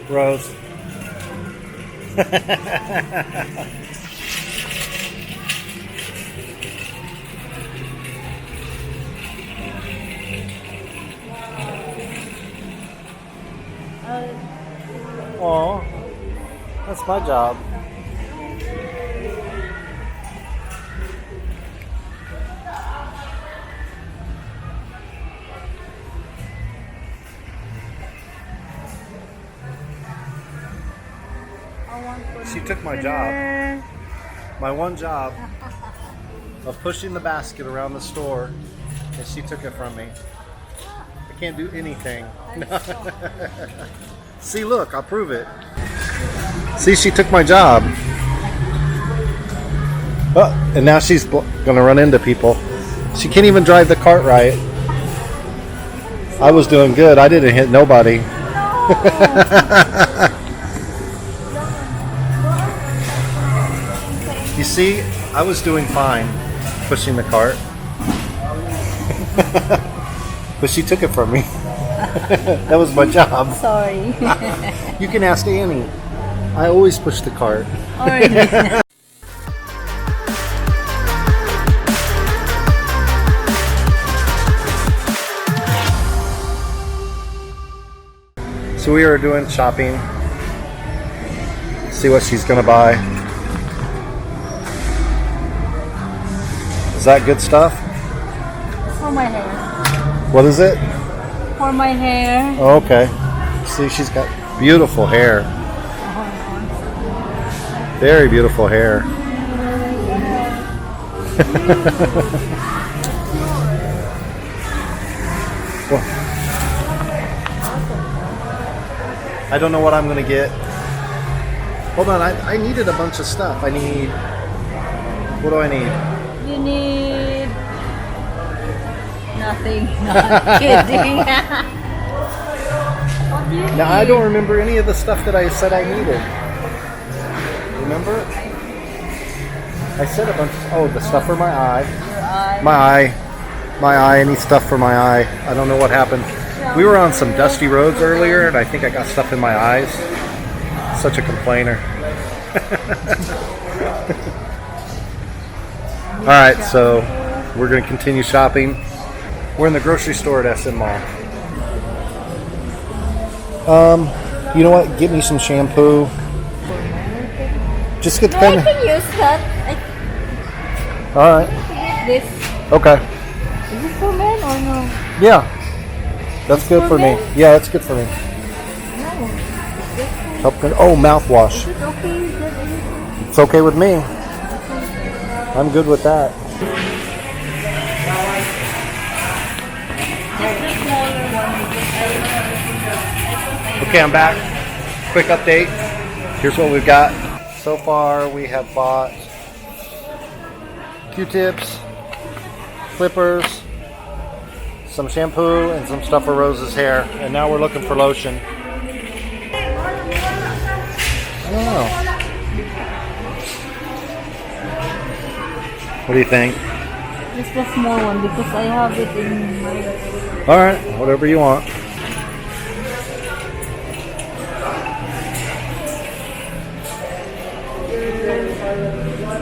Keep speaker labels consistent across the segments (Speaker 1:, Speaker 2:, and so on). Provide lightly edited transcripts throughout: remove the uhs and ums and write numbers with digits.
Speaker 1: Rose. Oh, that's my job. She took my job. My one job of pushing the basket around the store, and she took it from me. I can't do anything. See, look, I'll prove it. See, she took my job. Oh, and now she's gonna run into people. She can't even drive the cart right. I was doing good. I didn't hit nobody. You see, I was doing fine pushing the cart. But she took it from me. That was my job.
Speaker 2: Sorry.
Speaker 1: You can ask Annie. I always push the cart.
Speaker 2: Oh, really?
Speaker 1: So we are doing shopping. See what she's gonna buy. Is that good stuff?
Speaker 2: For my hair.
Speaker 1: What is it?
Speaker 2: For my hair.
Speaker 1: Oh, okay. See, she's got beautiful hair. Very beautiful hair. Well, I don't know what I'm going to get. Hold on, I needed a bunch of stuff. I need... What do I need?
Speaker 2: You need nothing. Not kidding. What do you need?
Speaker 1: Now, I don't remember any of the stuff that I said I needed. Remember? I said a bunch of... Oh, the stuff for my eye.
Speaker 2: Your eye.
Speaker 1: My eye. I need stuff for my eye. I don't know what happened. We were on some dusty roads earlier, and I think I got stuff in my eyes. Such a complainer. Alright, so we're going to continue shopping. We're in the grocery store at SM Mall. You know what? Get me some shampoo. Just get the
Speaker 2: No, I
Speaker 1: kind
Speaker 2: can use that.
Speaker 1: of... Alright.
Speaker 2: This.
Speaker 1: Okay.
Speaker 2: Is it for men or no?
Speaker 1: Yeah. That's good for me. Yeah, that's good for me.
Speaker 2: No.
Speaker 1: Oh, mouthwash.
Speaker 2: Is it okay? Is that anything?
Speaker 1: It's okay with me. I'm good with that. Okay, I'm back. Quick update. Here's what we've got. So far, we have bought Q-tips, clippers, some shampoo, and some stuff for Rose's hair. And now we're looking for lotion. I don't know. What do you think?
Speaker 2: Just the small one because I have it in my...
Speaker 1: Alright, whatever you want.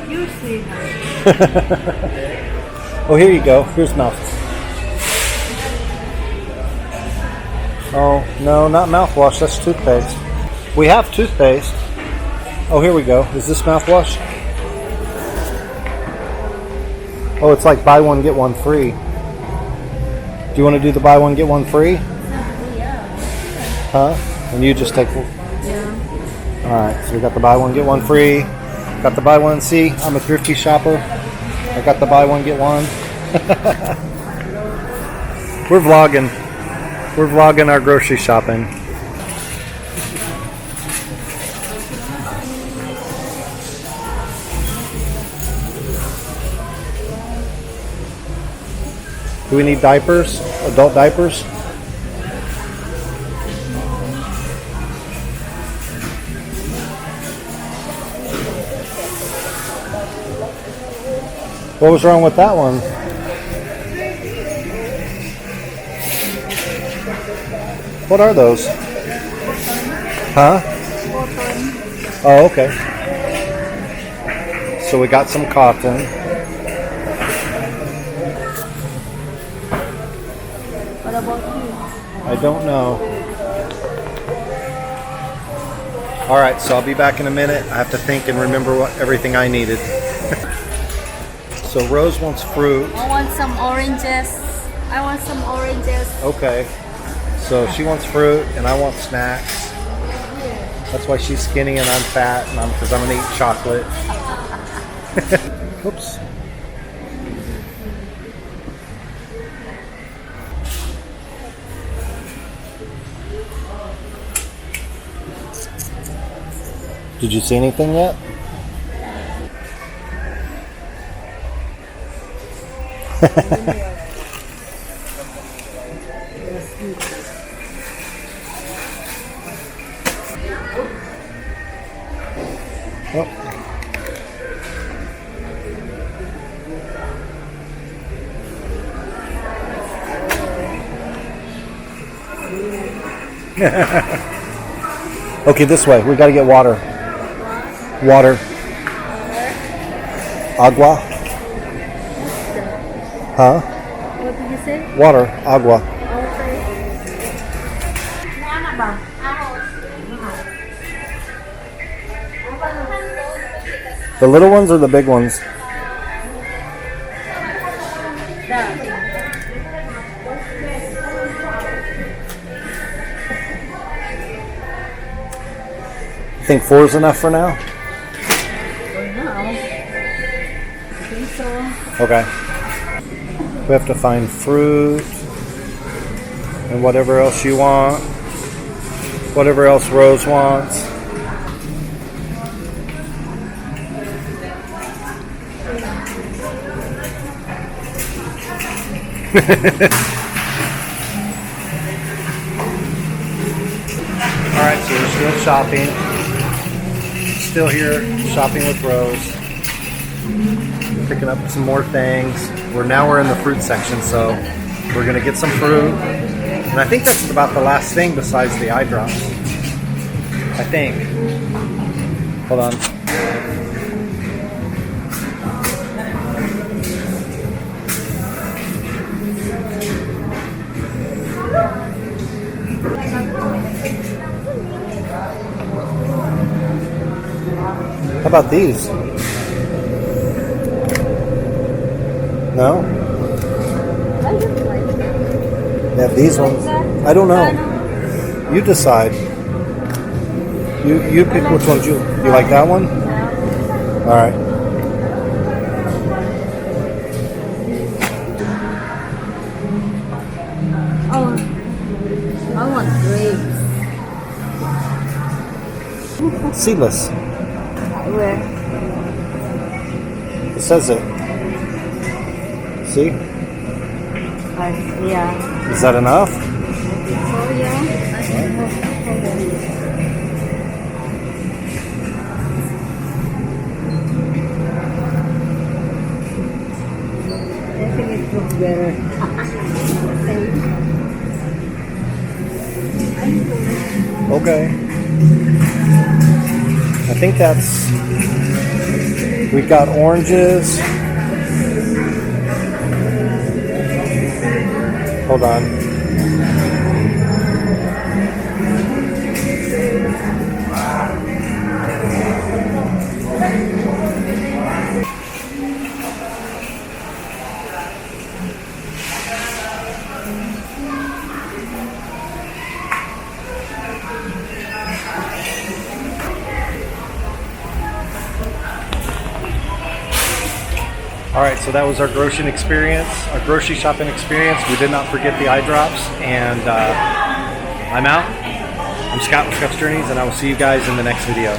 Speaker 2: You see.
Speaker 1: Oh, here you go. Here's mouth. Oh, no, not mouthwash. That's toothpaste. We have toothpaste. Oh, here we go. Is this mouthwash? Oh, it's like buy one, get one free. Do you want to do the buy one, get one free? Huh? And you just take...
Speaker 2: Yeah.
Speaker 1: Alright, so we got the buy one, get one free. Got the buy one. See, I'm a thrifty shopper. I got the buy one, get one. We're vlogging. We're vlogging our grocery shopping. Do we need diapers? Adult diapers? What was wrong with that one? What are those? Huh?
Speaker 2: Cotton.
Speaker 1: Oh, okay. So we got some cotton.
Speaker 2: What about you?
Speaker 1: I don't know. All right, so I'll be back in a minute. I have to think and remember everything I needed. So Rose wants fruit.
Speaker 2: I want some oranges.
Speaker 1: Okay. So she wants fruit and I want snacks. That's why she's skinny and I'm fat, and because I'm gonna eat chocolate. Oops. Did you see anything yet? Oh. Okay, this way. We got to get water. Water. Agua. Huh?
Speaker 2: What did you say?
Speaker 1: Water. Agua. The little ones or the big ones? You think 4 is enough for now?
Speaker 2: For now. I think so.
Speaker 1: Okay. We have to find fruit and whatever else you want. Whatever else Rose wants. Alright, so we're still shopping. Still here shopping with Rose. Picking up some more things. We're in the fruit section, so we're gonna get some fruit. And I think that's about the last thing besides the eye drops. I think. Hold on. How about these? No?
Speaker 2: I just like it.
Speaker 1: They have these ones. I don't know. You decide. You pick which ones you like. That one? All right.
Speaker 2: Oh, I want grapes.
Speaker 1: Seedless.
Speaker 2: Where?
Speaker 1: It says it. See?
Speaker 2: Yeah.
Speaker 1: Is that enough?
Speaker 2: So yeah. I think it looks better.
Speaker 1: Okay. I think that's. We've got oranges. Hold on. Alright, so that was our grocery shopping experience. We did not forget the eye drops, and I'm out. I'm Scott with Scott's Journeys, and I will see you guys in the next video.